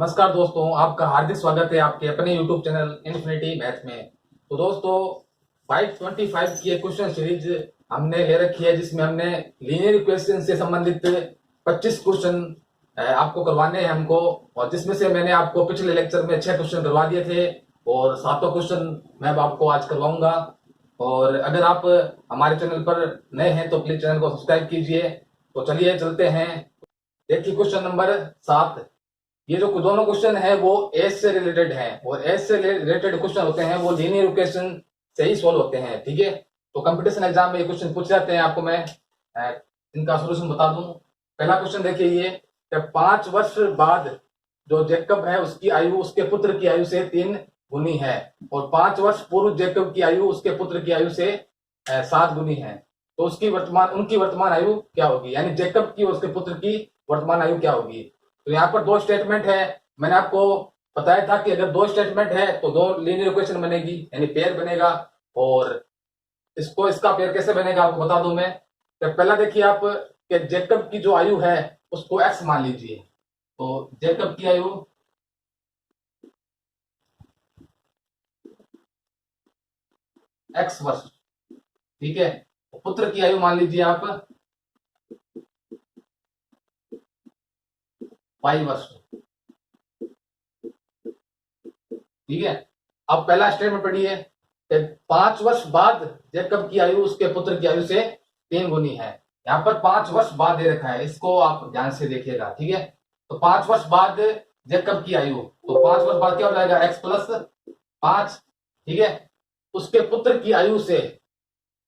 नमस्कार दोस्तों, आपका हार्दिक स्वागत है आपके अपने YouTube चैनल इन्फिनिटी मैथ में। तो दोस्तों 525 की एक क्वेश्चन सीरीज हमने ले रखी है, जिसमें हमने लीनियर इक्वेशन से संबंधित 25 क्वेश्चन आपको करवाने हैं हमको, और जिसमें से मैंने आपको पिछले लेक्चर में 6 क्वेश्चन करवा दिए थे और 7वां क्वेश्चन मैं अब आपको आज करवाऊंगा। और अगर आप हमारे चैनल पर नए हैं तो प्लीज चैनल को सब्सक्राइब कीजिए। तो चलिए चलते हैं। देखिए क्वेश्चन नंबर 7। ये जो दोनों क्वेश्चन है वो एस से रिलेटेड हैं, और एस से रिलेटेड क्वेश्चन होते हैं वो लीनियर इक्वेशन से ही सॉल्व होते हैं। ठीक है, तो कंपटीशन एग्जाम में ये क्वेश्चन पूछ जाते हैं, आपको मैं इनका सोल्यूशन बता दूं। पहला क्वेश्चन देखिए, ये 5 वर्ष बाद जो जेकब है उसकी आयु उसके पुत्र की आयु से 3 गुनी है, और 5 वर्ष पूर्व जेकब की आयु उसके पुत्र की आयु से 7 गुनी है। तो उनकी वर्तमान आयु क्या होगी, यानी जेकब की और उसके पुत्र की वर्तमान आयु क्या होगी। तो यहाँ पर 2 स्टेटमेंट है। मैंने आपको बताया था कि अगर 2 स्टेटमेंट है तो 2 लीनियर इक्वेशन बनेगी, यानी पेयर बनेगा। और इसका पेयर कैसे बनेगा आपको बता दूं मैं। तो पहला देखिए आप कि जेकब की जो आयु है उसको x मान लीजिए। तो जेकब की आयु x वर्ष, ठीक है। तो पुत्र की आयु मान लीजिए आप y वर्ष, ठीक है। अब पहला स्टेटमेंट पढ़िए, 5 वर्ष बाद जेकब की आयु उसके पुत्र की आयु से 3 गुनी है। यहाँ पर 5 वर्ष बाद दे रखा है, इसको आप ध्यान से देखिएगा, ठीक है। तो 5 वर्ष बाद जेकब की आयु, तो 5 वर्ष बाद क्या हो जाएगा x प्लस 5, ठीक है। उसके पुत्र की आयु से,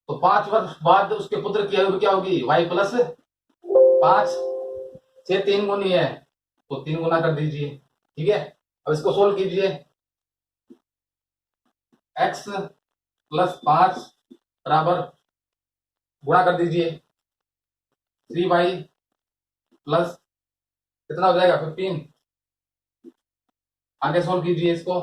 तो 5 वर्ष बाद उसके पुत्र की आयु क्या होगी y प्लस 5 से 3 गुनी है, तो 3 गुना कर दीजिए, ठीक है। अब इसको सोल्व कीजिए, x प्लस 5 बराबर गुणा कर दीजिए 3y प्लस कितना हो जाएगा 15। आगे सोल्व कीजिए इसको,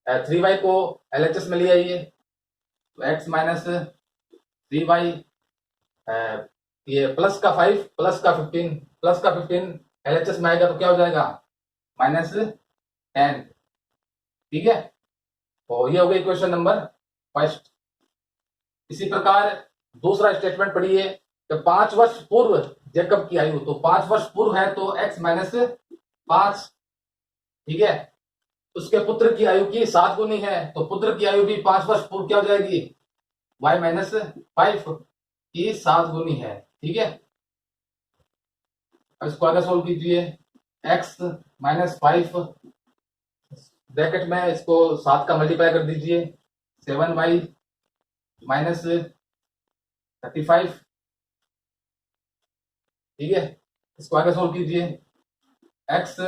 3y को LHS में ले आइए, तो x माइनस 3y, ये प्लस का 5 प्लस का 15, प्लस का 15 LHS में आएगा तो क्या हो जाएगा -10, ठीक है। तो ये हो गई क्वेश्चन नंबर फर्स्ट। इसी प्रकार दूसरा स्टेटमेंट पढ़िए कि 5 वर्ष पूर्व जेकब की आयु, तो 5 वर्ष पूर्व है तो x माइनस 5, ठीक है। उसके पुत्र की आयु की 7 गुनी है, तो पुत्र की आयु भी 5 वर्ष पूर्व क्या हो जाएगी y माइनस 5 की 7 गुनी है, ठीक है। अब इसको आगे सोल्व कीजिए, x माइनस 5 ब्रैकेट में इसको 7 का मल्टीप्लाई कर दीजिए, 7y माइनस 35, ठीक है। इसको आगे सोल्व कीजिए, x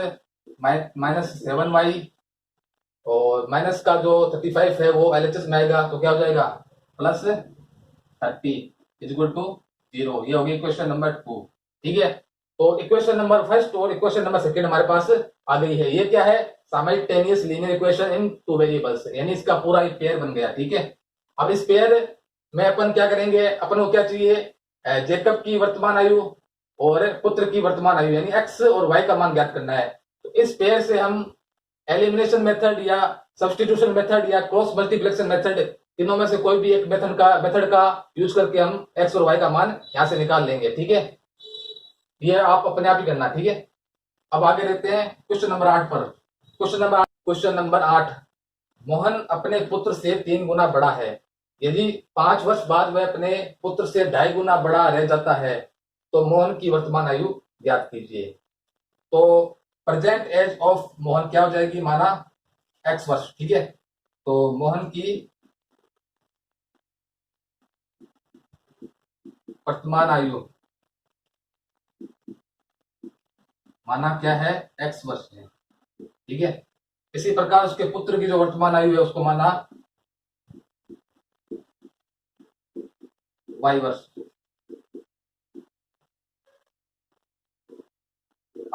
माइनस 7y और माइनस का जो 35 है वो LHS में आएगा तो क्या हो जाएगा प्लस 30 इज इक्वल टू 0। ये होगी इक्वेशन नंबर 2, ठीक है। तो इक्वेशन नंबर फर्स्ट और इक्वेशन नंबर सेकंड हमारे पास आ गई है। ये क्या है, simultaneous linear equation in 2 variables, यानी इसका पूरा एक पेयर बन गया, ठीक है। अब इस पेयर में अपन क्या करेंगे, अपन को क्या चाहिए, जेकब की वर्तमान आयु और पुत्र की वर्तमान आयु, यानी x और y का मान ज्ञात करना है। तो इस पेयर से हम एलिमिनेशन मेथड या सब्स्टिट्यूशन मेथड या क्रॉस मल्टीप्लिकेशन मेथड, तीनों में से कोई भी एक मेथड का यूज करके हम x और y का मान यहां से निकाल लेंगे, ठीक है। ये आप अपने आप ही करना, ठीक है। अब आगे रहते हैं क्वेश्चन नंबर 8 पर। क्वेश्चन नंबर 8, मोहन अपने पुत्र से 3 गुना बड़ा है। यदि 5 वर्ष बाद वह अपने पुत्र से 2.5 गुना बड़ा रह जाता है तो मोहन की वर्तमान आयु ज्ञात कीजिए। तो प्रेजेंट एज ऑफ मोहन क्या हो जाएगी, माना x वर्ष, ठीक है। तो मोहन की वर्तमान आयु माना क्या है x वर्ष है, ठीक है। इसी प्रकार उसके पुत्र की जो वर्तमान आयु है उसको माना y वर्ष।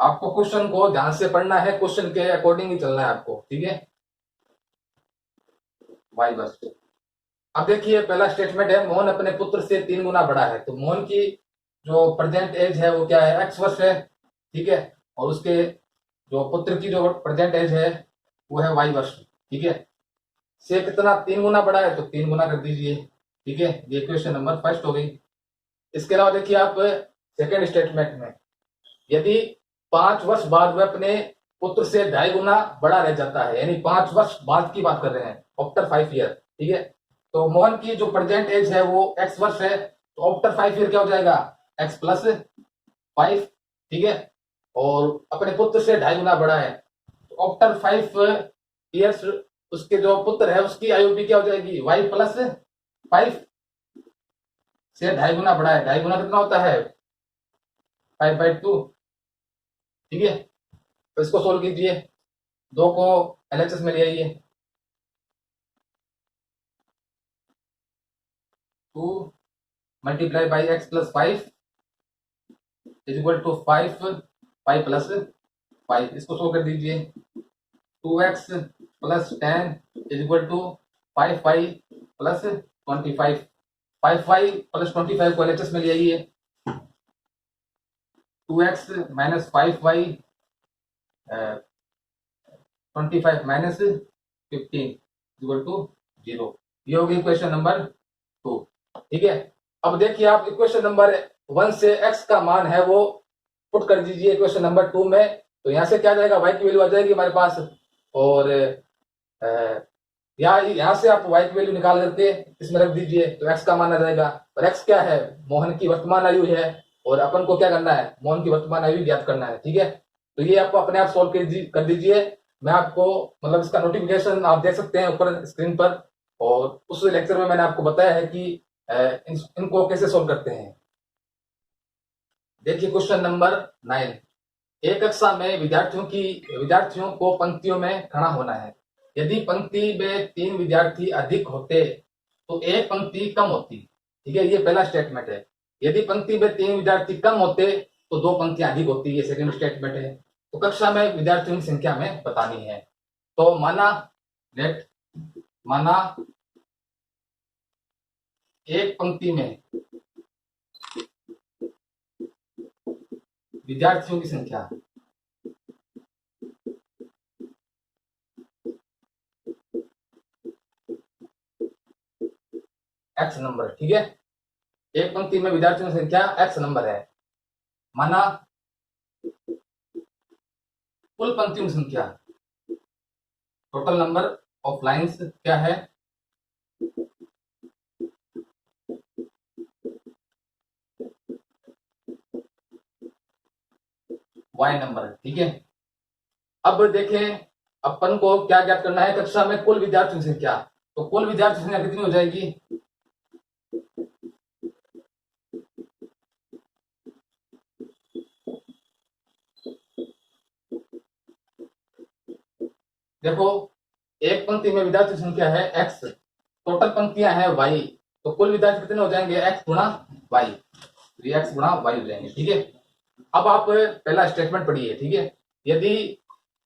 आपको क्वेश्चन को ध्यान से पढ़ना है, क्वेश्चन के अकॉर्डिंग ही चलना है आपको, ठीक है। y वर्ष। अब देखिए पहला स्टेटमेंट है, मोहन अपने पुत्र से 3 गुना बड़ा है। तो मोहन की जो प्रेजेंट एज है वो क्या है x वर्ष है, ठीक है। और उसके जो पुत्र की जो प्रेजेंट एज है वो है y वर्ष, ठीक है। से कितना 3 गुना बड़ा है तो 3 गुना कर दीजिए, ठीक है। ये क्वेश्चन नंबर फर्स्ट हो गई। इसके अलावा देखिए आप सेकेंड स्टेटमेंट में, यदि 5 वर्ष बाद वह अपने पुत्र से 2.5 गुना बड़ा रह जाता है, यानी 5 वर्ष बाद की बात कर रहे हैं, आफ्टर 5 ईयर, ठीक है। तो मोहन की जो प्रेजेंट एज है वो x वर्ष है, तो आफ्टर 5 ईयर क्या हो जाएगा, x प्लस 5, ठीक है। और अपने पुत्र से 2.5 गुना बड़ा है, तो आफ्टर 5 ईयर्स उसके जो पुत्र है उसकी आयु भी क्या हो जाएगी, y प्लस 5 से 2.5 गुना बड़ा है। 2.5 गुना कितना होता है, 5/2, ठीक है। तो इसको सोल्व कीजिए, 2 को LHS में ले आइए, 2 multiply by x plus 5 is equal to 5 plus 5, इसको सोल्व कर दीजिए। 2x plus 10 is equal to 5y plus 25, 5y plus 25 को LHS में ले आइए, 2x minus 5y 25 minus 15 equal to 0। ये होगी इक्वेशन नंबर 2, ठीक है। अब देखिए आप इक्वेशन नंबर 1 से x का मान है वो पुट कर दीजिए इक्वेशन नंबर 2 में, तो यहां से क्या जाएगा, y की वैल्यू आ जाएगी हमारे पास, और यहाँ से आप y की वैल्यू निकाल करके इसमें रख दीजिए, तो x का मान आ जाएगा। और x क्या है, मोहन की वर्तमान आयु है, और अपन को क्या करना है, मोहन की वर्तमान आयु ज्ञात करना है, ठीक है। तो ये आपको अपने आप सोल्व कर दीजिए। मैं आपको मतलब इसका नोटिफिकेशन आप देख सकते हैं ऊपर स्क्रीन पर, और उस लेक्चर में मैंने आपको बताया है कि इनको कैसे सोल्व करते हैं। देखिए क्वेश्चन नंबर 9, एक कक्षा में विद्यार्थियों को पंक्तियों में खड़ा होना है। यदि पंक्ति में 3 विद्यार्थी अधिक होते तो एक पंक्ति कम होती, ठीक है। ये पहला स्टेटमेंट है। यदि पंक्ति में 3 विद्यार्थी कम होते तो 2 पंक्तियां अधिक होती, ये सेकंड स्टेटमेंट है। तो कक्षा में विद्यार्थियों की संख्या में बतानी है। तो माना एक पंक्ति में विद्यार्थियों की संख्या x नंबर, ठीक है। एक पंक्ति में विद्यार्थियों की संख्या x नंबर है। माना कुल पंक्तियों की संख्या, टोटल नंबर ऑफ लाइंस क्या है, y नंबर, ठीक है। अब देखें अपन को क्या ज्ञात करना है, कक्षा में कुल विद्यार्थियों की संख्या। तो कुल विद्यार्थियों की संख्या कितनी हो जाएगी, देखो एक पंक्ति में विद्यार्थी संख्या है x, टोटल पंक्तियां हैं y, तो कुल विद्यार्थी कितने हो जाएंगे, x गुणा y, x गुणा y हो जाएंगे, ठीक है। अब आप पहला स्टेटमेंट पढ़िए, ठीक है। यदि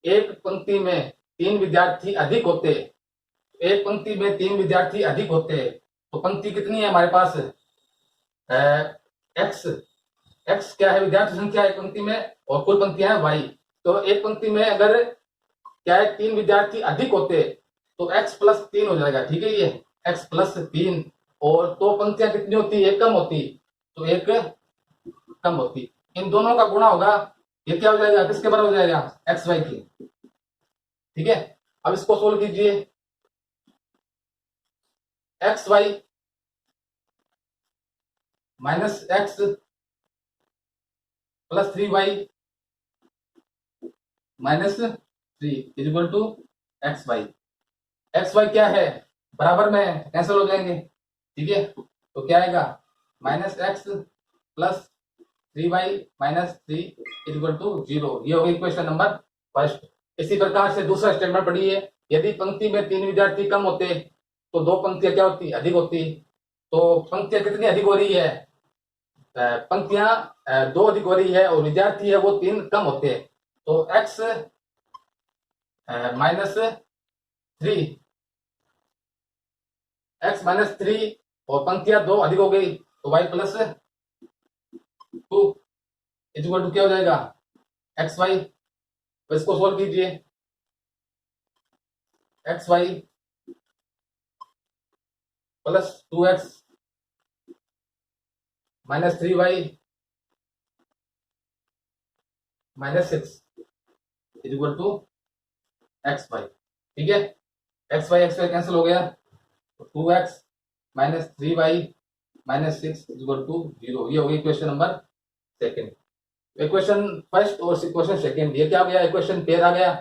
एक पंक्ति में 3 विद्यार्थी अधिक होते, एक पंक्ति में 3 विद्यार्थी अधिक होते तो पंक्ति कितनी है हमारे पास, x क्या है, विद्यार्थी संख्या एक पंक्ति में, और कुल पंक्तियां हैं y। तो एक पंक्ति में अगर क्या है 3 विद्यार्थी अधिक होते तो x प्लस 3 हो जाएगा, ठीक है। ये x प्लस 3, और 2 पंक्तियां कितनी होती, एक कम होती, तो एक कम होती, इन दोनों का गुणा होगा, ये क्या हो जाएगा, किसके बराबर हो जाएगा, एक्स वाई की, ठीक है। अब इसको सोल्व कीजिए, X Y minus X plus 3y minus 3 is equal to X Y. X Y क्या है, बराबर में कैंसिल हो जाएंगे, ठीक है। तो क्या आएगा, minus X plus 3y minus 3 is equal to 0। ये होगी इक्वेशन नंबर फर्स्ट। इसी प्रकार से दूसरा स्टेटमेंट पढ़िए, यदि पंक्ति में 3 विद्यार्थी कम होते तो 2 पंक्तियां क्या होती, अधिक होती। तो पंक्तियां कितनी अधिक हो रही है, पंक्तियां 2 अधिक हो रही है, और विद्यार्थी है वो 3 कम होते हैं। तो x माइनस 3, x माइनस 3 और पंक्तियां 2 अधिक हो गई, तो y plus 2 is equal to क्या हो जाएगा, एक्स वाई। तो इसको सोल्व कीजिए। X Y plus 2x minus 3y minus 6 is equal to X Y. ठीक है, एक्स वाई कैंसिल हो गया, तो 2x minus 3y minus 6 is equal to 0। ये हो गई equation number second. Equation first और इक्वेशन सेकेंड ये क्या आ गया, इक्वेशन पेयर आ गया।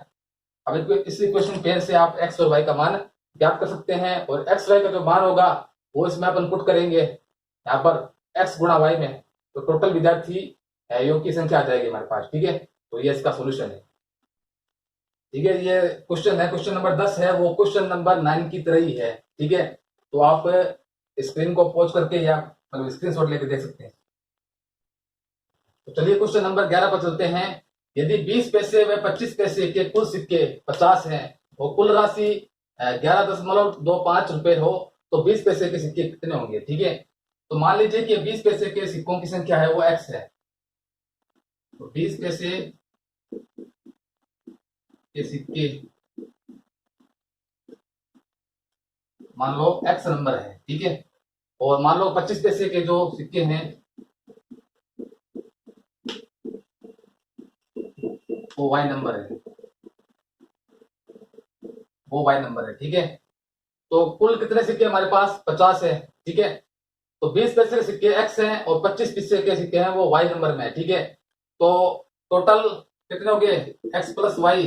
अब इस इक्वेशन पेयर से आप एक्स और वाई का मान ज्ञात कर सकते हैं, और एक्स वाई का जो मान होगा वो इसमें अपन पुट करेंगे यहाँ पर एक्स गुणा वाई में, तो टोटल विद्यार्थी योग की संख्या आ जाएगी हमारे पास। ठीक है, तो ये इसका सोल्यूशन है। ठीक है, ये क्वेश्चन है, क्वेश्चन नंबर 10 है, वो क्वेश्चन नंबर 9 की तरह ही है। ठीक है, तो आप स्क्रीन को पॉज करके या मतलब स्क्रीनशॉट लेके देख सकते हैं। तो चलिए क्वेश्चन नंबर 11 पर चलते हैं। यदि 20 पैसे व 25 पैसे के कुल सिक्के 50 हैं और कुल राशि 11.25 रुपए हो, तो 20 पैसे के सिक्के कितने होंगे। ठीक है, तो मान लीजिए कि 20 पैसे के सिक्कों की संख्या है वो x है, तो 20 पैसे के सिक्के मान लो x नंबर है। ठीक है, और मान लो 25 पैसे के जो सिक्के हैं वो y नंबर है, वो y नंबर है। ठीक है, तो कुल कितने सिक्के हमारे पास 50 है। ठीक है, तो 20 पैसे के सिक्के x हैं और 25 पैसे के सिक्के हैं वो y नंबर में है। ठीक है, तो टोटल कितने हो गए x प्लस वाई,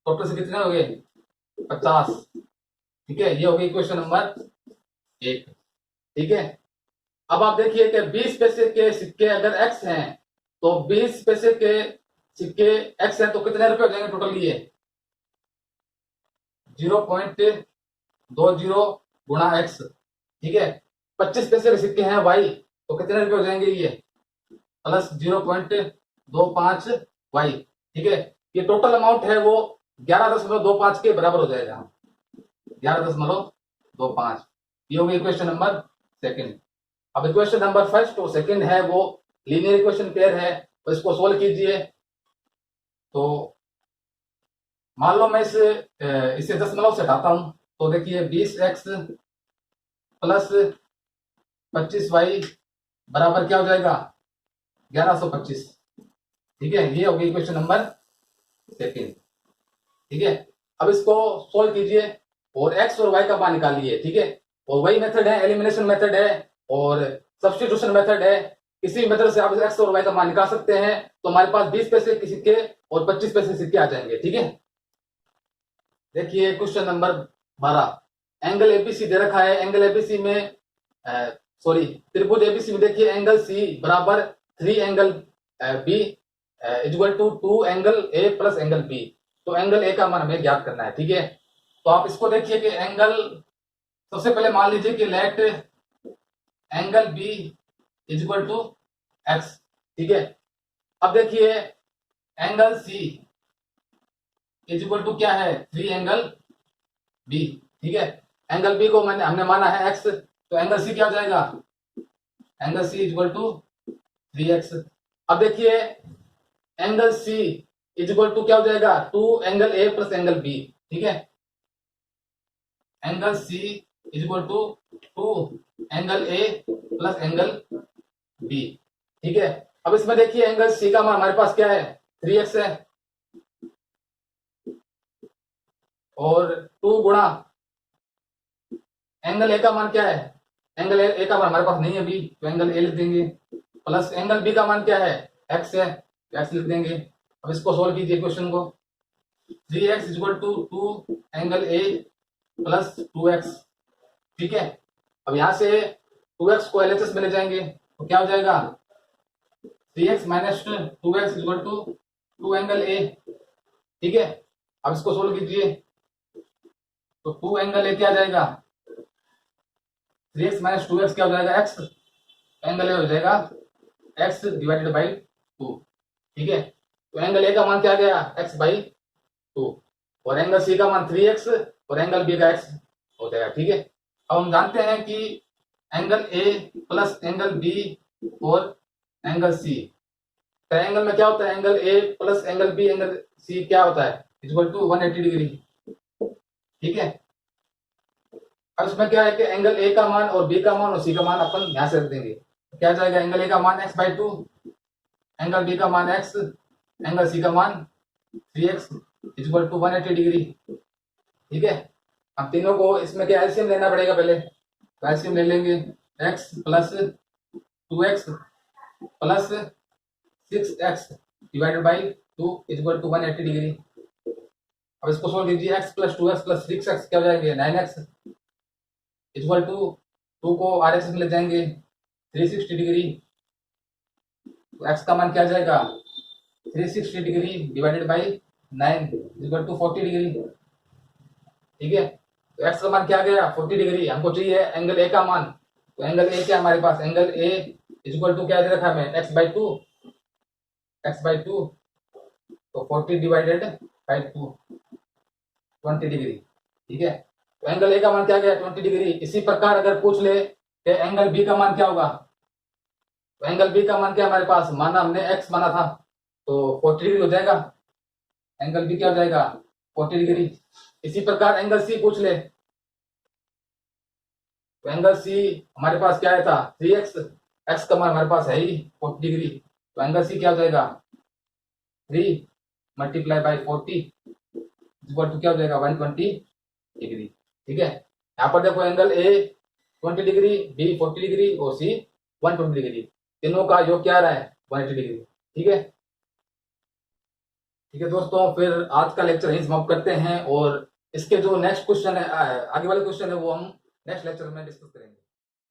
टोटल से कितने हो गए 50। ठीक है, ये हो गई क्वेश्चन नंबर 1। ठीक है, अब आप देखिए कि 20 पैसे के सिक्के अगर x हैं, तो 20 पैसे के सिक्के x हैं तो कितने रुपए हो जाएंगे टोटल, ये 0.20 गुणा x। ठीक है, 25 पैसे के सिक्के हैं y, तो कितने रुपए हो जाएंगे ये प्लस 0.25 y। ठीक है, ये टोटल अमाउंट है वो 11.25 के बराबर हो जाएगा, 11.25। ये हो गई इक्वेशन नंबर सेकंड। अब इक्वेशन नंबर फर्स्ट और सेकंड है वो लीनियर इक्वेशन पेयर है, तो इसको सोल्व कीजिए। तो मान लो मैं इसे दशमलव से हटाता हूं, तो देखिए 20x प्लस 25y बराबर क्या हो जाएगा 1125। ठीक है, ये हो गई इक्वेशन नंबर सेकंड। ठीक है, अब इसको सोल्व कीजिए और x और y का मान निकालिए। ठीक है, और वही मेथड है, एलिमिनेशन मेथड है और सब्स्टिट्यूशन मेथड है। किसी मेथड से आप x और y का मान निकाल सकते हैं। तो हमारे पास 20 पैसे के सिक्के और 25 पैसे के सिक्के आ जाएंगे। ठीक है, देखिए क्वेश्चन नंबर 12, एंगल एबीसी दे रखा है। एंगल एबीसी में त्रिभुज एबीसी में देखिए एंगल सी बराबर 3 angle B equal to 2 angle A plus angle B. तो एंगल ए का मान हमें ज्ञात करना है। ठीक है, तो आप इसको देखिए कि एंगल, सबसे पहले मान लीजिए कि let angle B equal to X. ठीक है, अब देखिए एंगल सी इक्वल टू क्या है 3 एंगल बी। ठीक है, एंगल बी को हमने माना है एक्स, तो एंगल सी क्या हो जाएगा, angle C equal to 3x। अब देखिए एंगल सी इक्वल टू क्या हो जाएगा 2 angle A plus angle B. ठीक है, angle C equal to 2 angle A plus angle B. ठीक है, अब इसमें देखिए एंगल सी का मान हमारे पास क्या है 3x है, और 2 गुणा एंगल ए का मान क्या है, एंगल ए का मान हमारे पास नहीं है अभी, तो एंगल ए लिख देंगे, प्लस एंगल बी का मान क्या है एक्स है, एक्स लिख देंगे। अब इसको सोल्व कीजिए क्वेश्चन को, 3x equal to 2 angle A plus 2x। ठीक है, अब यहां से 2x को एलएचएस में ले जाएंगे तो क्या हो जाएगा 3x minus 2x equal to 2 angle A. ठीक है, अब इसको सोल्व कीजिए तो 2 एंगल ए क्या आ जाएगा 3x माइनस 2x क्या हो जाएगा x, एंगल ए हो जाएगा x डिवाइडेड बाई 2। ठीक है, तो एंगल ए का मान क्या आ गया x बाई 2, और एंगल सी का मान 3x और एंगल बी का x हो जाएगा। ठीक है, अब हम जानते हैं कि angle A plus angle B और एंगल सी ट्रायंगल में क्या होता है, angle A plus angle B angle C क्या होता है, इक्वल टू 180 डिग्री। ठीक है, अब इसमें क्या है कि एंगल ए का मान और बी का मान और सी का मान अपन यहां से रख देंगे। क्या जाएगा, एंगल ए का मान x/2, एंगल बी का मान x, एंगल सी का मान 3x इक्वल टू 180 डिग्री। ठीक है, अब तीनों को इसमें क्या एलसीएम लेना पड़ेगा पहले, तो एलसीएम ले लेंगे, x plus 2x plus 6x divided by 2 equal to 180 degree. अब इसको सोल्व कीजिए, x plus 2x plus 6x क्या हो जाएंगे 9x इक्वल टू 2 को आर एक्स में ले जाएंगे 360 डिग्री। तो x का मान क्या जाएगा 360 degree divided by 9 equal to 40 degree. ठीक है, तो x का मान क्या गया 40 डिग्री। हमको चाहिए एंगल ए का मान, तो एंगल ए क्या हमारे पास, एंगल ए इक्वल टू क्या दे रखा है x/2, तो 40 डिवाइडेड बाई 2 20 डिग्री। ठीक है, तो एंगल ए का मान क्या गया 20 डिग्री। इसी प्रकार अगर पूछ ले कि एंगल बी का मान क्या होगा, तो एंगल बी का मान क्या हमारे पास, माना हमने x माना था, तो 40 डिग्री हो जाएगा, एंगल बी क्या हो जाएगा 40 डिग्री। इसी प्रकार एंगल सी पूछ ले, तो एंगल सी हमारे पास क्या आया था 3x, x का मान हमारे पास है ही 40 डिग्री, तो एंगल सी क्या हो जाएगा 3 मल्टीप्लाई बाई 40 इक्वल टू क्या हो जाएगा 120 डिग्री। ठीक है, यहाँ पर देखो angle A 20 degree, B 40 degree और सी 120 डिग्री, तीनों का योग क्या आ रहा है 180 डिग्री। ठीक है, ठीक है दोस्तों, फिर आज का लेक्चर यहीं समाप्त करते हैं और इसके जो नेक्स्ट क्वेश्चन है, आगे वाले क्वेश्चन है वो हम नेक्स्ट लेक्चर में डिस्कस करेंगे।